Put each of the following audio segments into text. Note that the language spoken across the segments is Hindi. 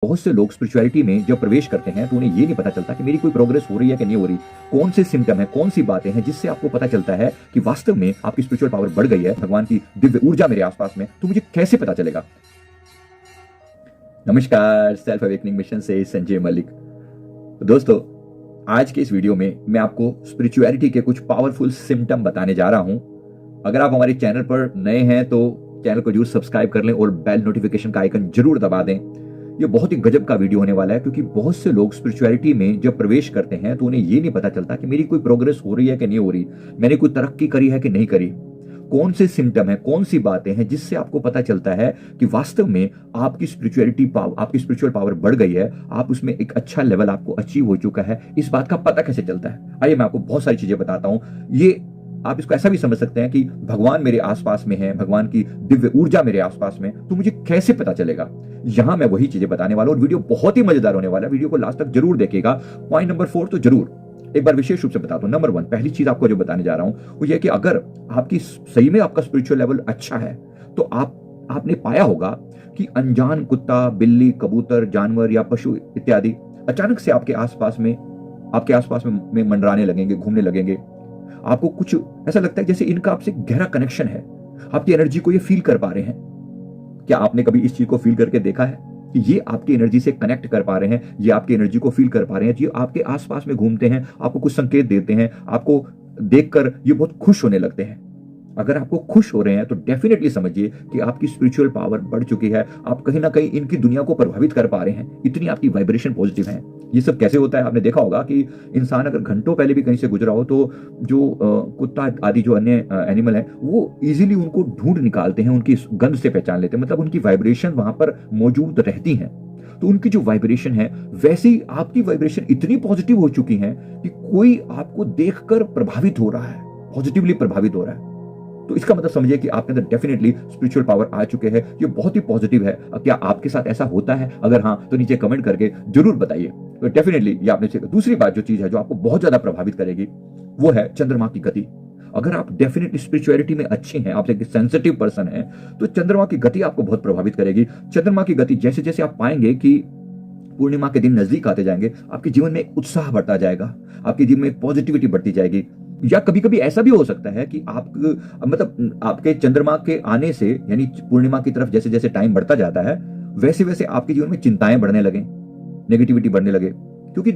बहुत से लोग स्पिरिचुअलिटी में जब प्रवेश करते हैं तो उन्हें ये नहीं पता चलता कि मेरी कोई प्रोग्रेस हो रही है कि नहीं हो रही। कौन से सिम्टम है, कौन सी बातें हैं जिससे आपको पता चलता है कि वास्तव में आपकी स्पिरिचुअल पावर बढ़ गई है, भगवान की दिव्य ऊर्जा मेरे आसपास में, तो मुझे कैसे पता चलेगा। नमस्कार, सेल्फ अवेकनिंग मिशन से संजय मलिक। दोस्तों, आज के इस वीडियो में मैं आपको स्पिरिचुअलिटी के कुछ पावरफुल सिम्टम बताने जा रहा हूं। अगर आप हमारे चैनल पर नए हैं तो चैनल को जरूर सब्सक्राइब कर लें और बेल नोटिफिकेशन का आइकन जरूर दबा दें। ये बहुत ही गजब का वीडियो होने वाला है, क्योंकि बहुत से लोग स्पिरिचुअलिटी में जब प्रवेश करते हैं तो उन्हें ये नहीं पता चलता कि मेरी कोई प्रोग्रेस हो रही है कि नहीं हो रही, मैंने कोई तरक्की करी है कि नहीं करी। कौन से सिम्टम है, कौन सी बातें हैं जिससे आपको पता चलता है कि वास्तव में आपकी स्पिरिचुअल पावर बढ़ गई है, आप उसमें एक अच्छा लेवल आपको अचीव हो चुका है। इस बात का पता कैसे चलता है? आइए मैं आपको बहुत सारी चीजें बताता हूं। ये आप इसको ऐसा भी समझ सकते हैं कि भगवान मेरे आसपास में है, भगवान की दिव्य ऊर्जा मेरे आसपास में, तो मुझे कैसे पता चलेगा। यहां मैं वही चीजें बताने वाला हूं और वीडियो बहुत ही मजेदार होने वाला है। वीडियो को लास्ट तक जरूर देखिएगा। पॉइंट नंबर 4 तो जरूर एक बार विशेष रूप से बताता हूं। नंबर 1, पहली चीज आपको जो बताने जा रहा हूं वो ये कि अगर आपकी सही में आपका स्पिरिचुअल लेवल अच्छा है तो आपने पाया होगा कि अनजान कुत्ता, बिल्ली, कबूतर, जानवर या पशु इत्यादि अचानक से आपके आसपास में मंडराने लगेंगे, घूमने लगेंगे। आपको कुछ ऐसा लगता है जैसे इनका आपसे गहरा कनेक्शन है, आपकी एनर्जी को ये फील कर पा रहे हैं। क्या आपने कभी इस चीज को फील करके देखा है कि ये आपकी एनर्जी से कनेक्ट कर पा रहे हैं, ये आपकी एनर्जी को फील कर पा रहे हैं, ये आपके आसपास में घूमते हैं, आपको कुछ संकेत देते हैं, आपको देखकर ये बहुत खुश होने लगते हैं। अगर आपको खुश हो रहे हैं तो डेफिनेटली समझिए कि आपकी स्पिरिचुअल पावर बढ़ चुकी है। आप कहीं ना कहीं इनकी दुनिया को प्रभावित कर पा रहे हैं, इतनी आपकी वाइब्रेशन पॉजिटिव है। ये सब कैसे होता है? आपने देखा होगा कि इंसान अगर घंटों पहले भी कहीं से गुजरा हो तो जो कुत्ता आदि जो अन्य एनिमल है वो इजीली उनको ढूंढ निकालते हैं, उनकी गंध से पहचान लेते हैं, मतलब उनकी वाइब्रेशन वहां पर मौजूद रहती है। तो उनकी जो वाइब्रेशन है वैसी आपकी वाइब्रेशन इतनी पॉजिटिव हो चुकी है कि कोई आपको देखकर प्रभावित हो रहा है, पॉजिटिवली प्रभावित हो रहा है। तो इसका मतलब समझिए कि आपके अंदर डेफिनेटली स्पिरिचुअल पावर आ चुके हैं। ये बहुत ही पॉजिटिव है। क्या आपके साथ ऐसा होता है? अगर हाँ तो नीचे कमेंट करके जरूर बताइए। तो डेफिनेटली ये आपने सीखा। दूसरी बात जो चीज है जो आपको बहुत ज्यादा प्रभावित करेगी वो है चंद्रमा की गति। अगर आप डेफिनेटली स्पिरिचुअलिटी में अच्छे हैं, आप एक सेंसिटिव पर्सन है, तो चंद्रमा की गति आपको बहुत प्रभावित करेगी। चंद्रमा की गति जैसे जैसे आप पाएंगे कि पूर्णिमा के दिन नजदीक आते जाएंगे, आपके जीवन में एक उत्साह बढ़ता जाएगा, आपके जीवन में एक पॉजिटिविटी बढ़ती जाएगी। या कभी कभी ऐसा भी हो सकता है कि आपके चंद्रमा के आने से, यानी पूर्णिमा की तरफ जैसे जैसे टाइम बढ़ता जाता है वैसे वैसे आपके जीवन में चिंताएं बढ़ने लगे, नेगेटिविटी बढ़ने लगे, क्योंकि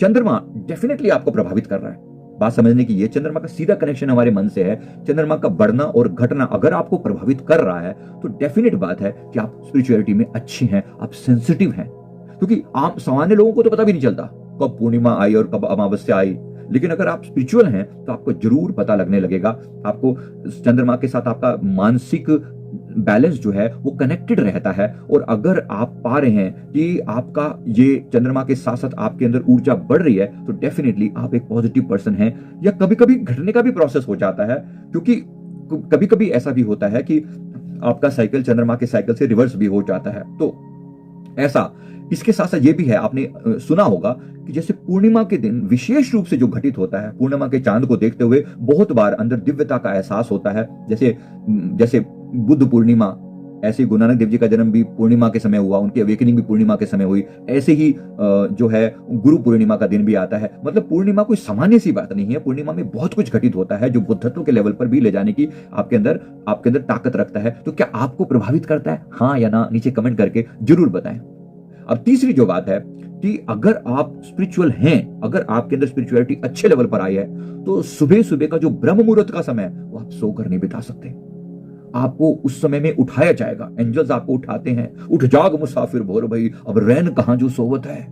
चंद्रमा डेफिनेटली आपको प्रभावित कर रहा है। बात समझने की, ये चंद्रमा का सीधा कनेक्शन हमारे मन से है। चंद्रमा का बढ़ना और घटना अगर आपको प्रभावित कर रहा है तो डेफिनेट बात है कि आप स्पिरिचुअलिटी में अच्छे हैं, आप सेंसिटिव हैं। क्योंकि आप सामान्य लोगों को तो पता भी नहीं चलता कब पूर्णिमा आई और कब अमावस्या आई, लेकिन अगर आप स्पिरिचुअल हैं तो आपको जरूर पता लगने लगेगा। आपको चंद्रमा के साथ आपका मानसिक बैलेंस जो है वो कनेक्टेड रहता है। और अगर आप पा रहे हैं कि आपका ये चंद्रमा के साथ साथ आपके अंदर ऊर्जा बढ़ रही है तो डेफिनेटली आप एक पॉजिटिव पर्सन हैं। या कभी कभी घटने का भी प्रोसेस हो जाता है, क्योंकि कभी कभी ऐसा भी होता है कि आपका साइकिल चंद्रमा के साइकिल से रिवर्स भी हो जाता है। तो ऐसा इसके साथ साथ ये भी है, आपने सुना होगा कि जैसे पूर्णिमा के दिन विशेष रूप से जो घटित होता है, पूर्णिमा के चांद को देखते हुए बहुत बार अंदर दिव्यता का एहसास होता है। जैसे बुद्ध पूर्णिमा, ऐसे गुरु नानक देव जी का जन्म भी पूर्णिमा के समय हुआ, उनकी अवेकनिंग भी पूर्णिमा के समय हुई। ऐसे ही जो है गुरु पूर्णिमा का दिन भी आता है। मतलब पूर्णिमा कोई सामान्य सी बात नहीं है, पूर्णिमा में बहुत कुछ घटित होता है जो बुद्धत्व के लेवल पर भी ले जाने की आपके अंदर ताकत रखता है। तो क्या आपको प्रभावित करता है? हाँ या ना नीचे कमेंट करके जरूर बताएं। अब तीसरी जो बात है कि अगर आप स्पिरिचुअल हैं, अगर आपके अंदर स्पिरिचुअलिटी अच्छे लेवल पर आई है, तो सुबह सुबह का जो ब्रह्म मुहूर्त का समय वो आप सोकर नहीं बिता सकते। आपको उस समय में उठाया जाएगा, एंजल्स आपको उठाते हैं। उठ जाग मुसाफिर भोर भई, अब रैन कहां जो सोवत है,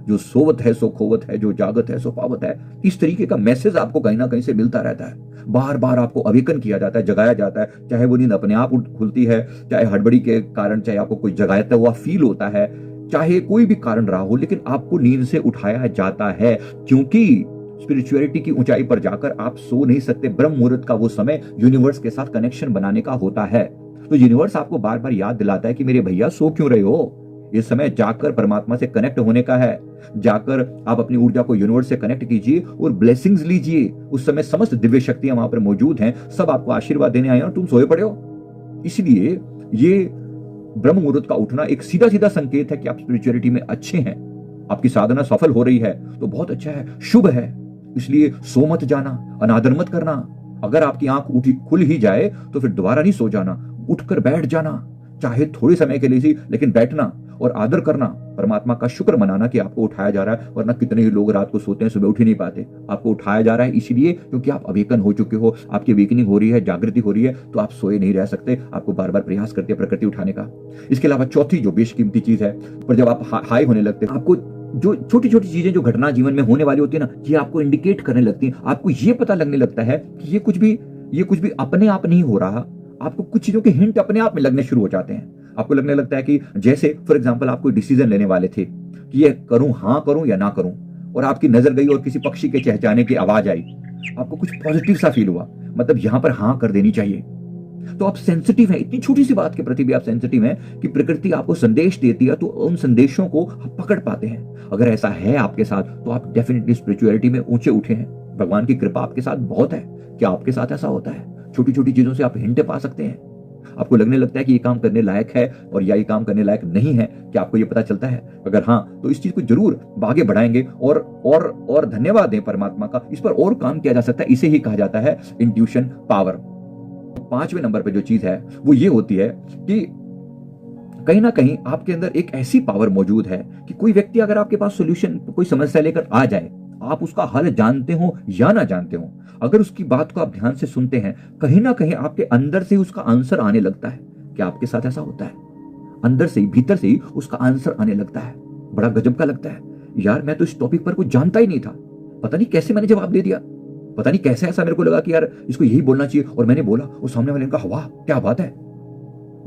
जो सोवत है सो खोवत है, जो जागत है सो पावत है। इस तरीके का मैसेज आपको कहीं ना कहीं से मिलता रहता है। बार बार आपको अवेकन किया जाता है, जगाया जाता है। चाहे वो नींद अपने आप खुलती है, चाहे हड़बड़ी के कारण, चाहे आपको कोई जगाता हुआ फील होता है, चाहे कोई भी कारण रहा हो, लेकिन आपको नींद से उठाया जाता है। क्योंकि स्पिरिचुअलिटी की ऊंचाई पर जाकर आप सो नहीं सकते। ब्रह्म मुहूर्त का वो समय यूनिवर्स के साथ कनेक्शन बनाने का होता है। तो यूनिवर्स आपको बार बार याद दिलाता है कि मेरे भैया सो क्यों रहे हो, इस समय जाकर परमात्मा से कनेक्ट होने का है। जाकर आप अपनी ऊर्जा को यूनिवर्स से कनेक्ट कीजिए और ब्लेसिंग्स लीजिए। उस समय समस्त दिव्य शक्तियां वहां पर मौजूद हैं, सब आपको आशीर्वाद देने आए हैं और तुम सोए पड़े हो। इसलिए ये ब्रह्म मुहूर्त का उठना एक सीधा सीधा संकेत है कि आप स्पिरिचुअलिटी में अच्छे हैं, आपकी साधना सफल हो रही है तो बहुत अच्छा है, शुभ है। इसलिए सो मत जाना, अनादर मत करना। अगर आपकी आंख उठी खुल ही जाए तो फिर दोबारा नहीं सो जाना, उठकर बैठ जाना, चाहे थोड़े समय के लिए ही, लेकिन बैठना और आदर करना, परमात्मा का शुक्र मनाना कि आपको उठाया जा रहा है। वरना कितने ही लोग रात को सोते हैं, सुबह उठ ही नहीं पाते। आपको उठाया जा रहा है इसलिए क्योंकि आप अवेकन हो चुके हो, आपकी अवेकनिंग हो रही है, जागृति हो रही है, तो आप सोए नहीं रह सकते। आपको बार बार प्रयास करते हैं प्रकृति उठाने का। इसके अलावा चौथी जो बेशकीमती चीज है, पर जब आप हाई होने लगते हैं, आपको जो छोटी छोटी चीजें जो घटना जीवन में होने वाली होती है ना, ये आपको इंडिकेट करने लगती है। आपको ये पता लगने लगता है कि ये कुछ भी अपने आप नहीं हो रहा। आपको कुछ चीजों के हिंट अपने आप में लगने शुरू हो जाते हैं। आपको लगने लगता है कि जैसे फॉर एग्जांपल आप कोई डिसीजन लेने वाले थे कि ये करूं, हाँ करूं या ना करूं, और आपकी नजर गई और किसी पक्षी के चहचहाने की आवाज आई, आपको कुछ पॉजिटिव सा फील हुआ, मतलब यहां पर हाँ कर देनी चाहिए। तो आप सेंसिटिव हैं, इतनी छोटी सी बात के प्रति भी आप सेंसिटिव हैं कि प्रकृति आपको संदेश देती है, तो उन संदेशों को आप पकड़ पाते हैं। अगर ऐसा है आपके साथ तो आप डेफिनेटली स्पिरिचुअलिटी में ऊंचे उठे हैं। भगवान की कृपा आपके साथ बहुत है। क्या आपके साथ ऐसा होता है? छोटी छोटी चीजों से आप हिंट पा सकते हैं। आपको लगने लगता है कि ये काम करने लायक है और या ये काम करने लायक नहीं है। क्या आपको ये पता चलता है? अगर हाँ, तो इस चीज को जरूर आगे बढ़ाएंगे और धन्यवाद दें परमात्मा का। इस पर और काम किया जा सकता है। इसे ही कहा जाता है इंट्यूशन पावर। 5वें नंबर पे जो चीज है वो ये होती है कि कहीं ना कहीं आपके अंदर एक ऐसी पावर मौजूद है कि कोई व्यक्ति अगर आपके पास सॉल्यूशन, कोई समस्या लेकर आ जाए, आप उसका हल जानते हो या ना जानते हो, अगर उसकी बात को आप ध्यान से सुनते हैं, कहीं ना कहीं आपके अंदर से उसका आंसर आने लगता है। क्या आपके साथ ऐसा होता है? अंदर से ही, भीतर से ही उसका आंसर आने लगता है। बड़ा गजब का लगता है, यार मैं तो इस टॉपिक पर कुछ जानता ही नहीं था, पता नहीं कैसे मैंने जवाब दे दिया, पता नहीं कैसे ऐसा मेरे को लगा कि यार इसको यही बोलना चाहिए, और मैंने बोला और सामने वाले ने कहा वाह क्या बात है।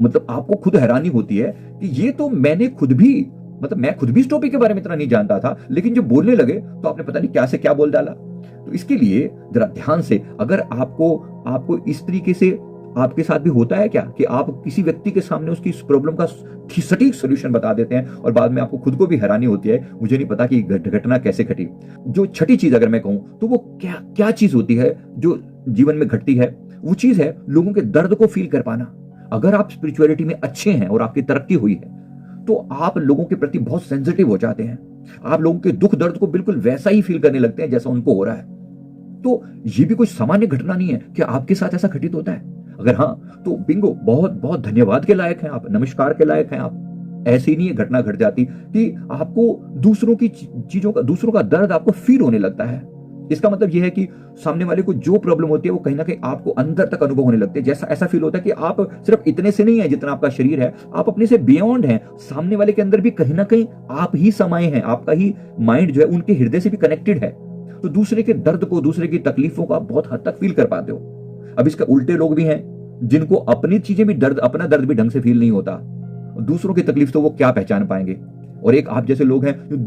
मतलब आपको खुद हैरानी होती है कि ये तो मैं खुद भी इस टॉपिक के बारे में इतना नहीं जानता था, लेकिन जब बोलने लगे तो आपने पता नहीं क्या से क्या बोल डाला। तो इसके लिए जरा ध्यान से, अगर आपको इस तरीके से आपके साथ भी होता है क्या कि आप किसी व्यक्ति के सामने उसकी प्रॉब्लम का सटीक सॉल्यूशन बता देते हैं और बाद में आपको खुद को भी हैरानी होती है, मुझे नहीं पता कि घटना कैसे घटी। जो छठी चीज अगर मैं कहूं तो वो क्या चीज होती है जो जीवन में घटती है, वो चीज है लोगों के दर्द को फील कर पाना। अगर आप स्पिरिचुअलिटी में अच्छे हैं और आपकी तरक्की हुई है तो आप लोगों के प्रति बहुत सेंसिटिव हो जाते हैं। आप लोगों के दुख दर्द को बिल्कुल वैसा ही फील करने लगते हैं जैसा उनको हो रहा है। तो ये भी कोई सामान्य घटना नहीं है। क्या आपके साथ ऐसा घटित होता है? अगर हाँ, तो बिंगो, बहुत बहुत धन्यवाद के लायक हैं आप, नमस्कार के लायक हैं आप। ऐसे ही नहीं ये घटना घट जाती कि आपको दूसरों का दर्द आपको फील होने लगता है। इसका मतलब यह है कि सामने वाले को जो प्रॉब्लम होती है वो कहीं ना कहीं आपको अंदर तक अनुभव होने लगते हैं। जैसा ऐसा फील होता है कि आप सिर्फ इतने से नहीं है जितना आपका शरीर है, आप अपने से बियॉन्ड हैं। सामने वाले के अंदर भी कहीं ना कहीं आप ही समाये हैं, आपका ही माइंड जो है उनके हृदय से भी कनेक्टेड है। तो दूसरे के दर्द को, दूसरे की तकलीफों को आप बहुत हद तक फील कर पाते हो। अब इसके उल्टे लोग भी हैं जिनको अपनी चीजें भी अपना दर्द भी ढंग से फील नहीं होता, दूसरों की तकलीफ तो वो क्या पहचान पाएंगे। और एक आप जैसे लोग हैं जो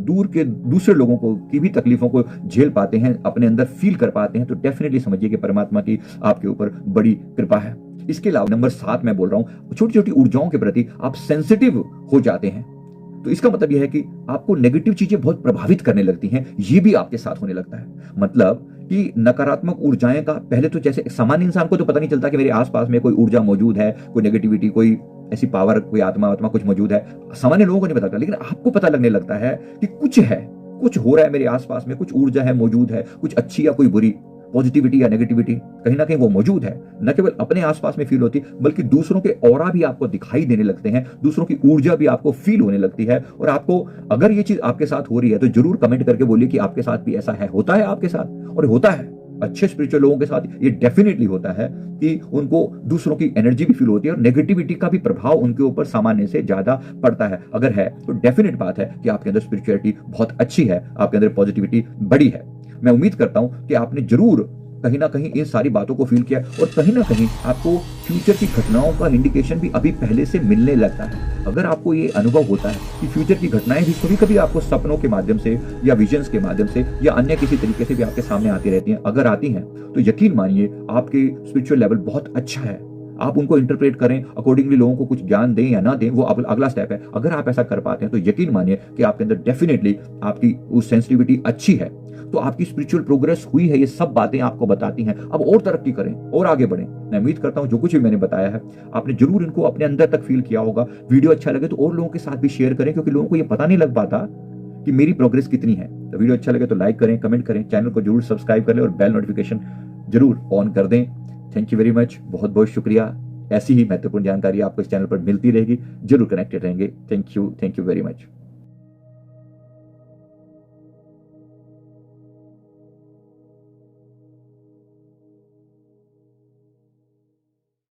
दूर के दूसरे लोगों को की भी तकलीफों को झेल पाते हैं, अपने अंदर फील कर पाते हैं, तो डेफिनेटली समझिए कि परमात्मा की आपके ऊपर बड़ी कृपा है। इसके अलावा नंबर 7 मैं बोल रहा हूं, छोटी छोटी ऊर्जाओं के प्रति आप सेंसिटिव हो जाते हैं। तो इसका मतलब यह है कि आपको नेगेटिव चीजें बहुत प्रभावित करने लगती हैं। ये भी आपके साथ होने लगता है। मतलब कि नकारात्मक ऊर्जाएं का पहले तो जैसे सामान्य इंसान को तो पता नहीं चलता कि मेरे आसपास में कोई ऊर्जा मौजूद है, कोई नेगेटिविटी, कोई ऐसी पावर, कोई आत्मा कुछ मौजूद है, सामान्य लोगों को नहीं पता। लेकिन आपको पता लगने लगता है कि कुछ हो रहा है मेरे आसपास में, कुछ ऊर्जा है, मौजूद है, कुछ अच्छी या कोई बुरी, पॉजिटिविटी या नेगेटिविटी कहीं ना कहीं वो मौजूद है। न केवल अपने आसपास में फील होती, बल्कि दूसरों के ऑरा भी आपको दिखाई देने लगते हैं, दूसरों की ऊर्जा भी आपको फील होने लगती है। और आपको अगर ये चीज आपके साथ हो रही है तो जरूर कमेंट करके बोलिए कि आपके साथ भी ऐसा है, होता है आपके साथ। और होता है, अच्छे स्पिरिचुअल लोगों के साथ ये डेफिनेटली होता है कि उनको दूसरों की एनर्जी भी फील होती है और नेगेटिविटी का भी प्रभाव उनके ऊपर सामान्य से ज्यादा पड़ता है। अगर है तो डेफिनेट बात है कि आपके अंदर स्पिरिचुअलिटी बहुत अच्छी है, आपके अंदर पॉजिटिविटी बड़ी है। मैं उम्मीद करता हूं कि आपने जरूर कहीं ना कहीं इन सारी बातों को फील किया और कहीं ना कहीं आपको फ्यूचर की घटनाओं का इंडिकेशन भी अभी पहले से मिलने लगता है। अगर आपको ये अनुभव होता है कि फ्यूचर की घटनाएं भी कभी कभी आपको सपनों के माध्यम से या विजन्स के माध्यम से या अन्य किसी तरीके से भी आपके सामने आती रहती हैं, अगर आती हैं तो यकीन मानिए आपके स्पिरिचुअल लेवल बहुत अच्छा है, आप उनको इंटरप्रेट करें, अकॉर्डिंगली लोगों को कुछ ज्ञान दें या ना दें, वो अगला स्टेप है। अगर आप ऐसा कर पाते हैं तो यकीन मानिए कि आपके अंदर डेफिनेटली आपकी उस सेंसिटिविटी अच्छी है, तो आपकी स्पिरिचुअल प्रोग्रेस हुई है। ये सब बातें आपको बताती हैं अब और तरक्की करें और आगे बढ़ें। मैं उम्मीद करता हूं जो कुछ भी मैंने बताया है आपने जरूर इनको अपने अंदर तक फील किया होगा। वीडियो अच्छा लगे तो और लोगों के साथ भी शेयर करें, क्योंकि लोगों को ये पता नहीं लग पाता कि मेरी प्रोग्रेस कितनी है। तो वीडियो अच्छा लगे तो लाइक करें, कमेंट करें, चैनल को जरूर सब्सक्राइब कर लें और बेल नोटिफिकेशन जरूर ऑन कर दें। थैंक यू वेरी मच, बहुत बहुत शुक्रिया। ऐसी ही महत्वपूर्ण जानकारी आपको इस चैनल पर मिलती रहेगी, जरूर कनेक्टेड रहेंगे। Thank you very much.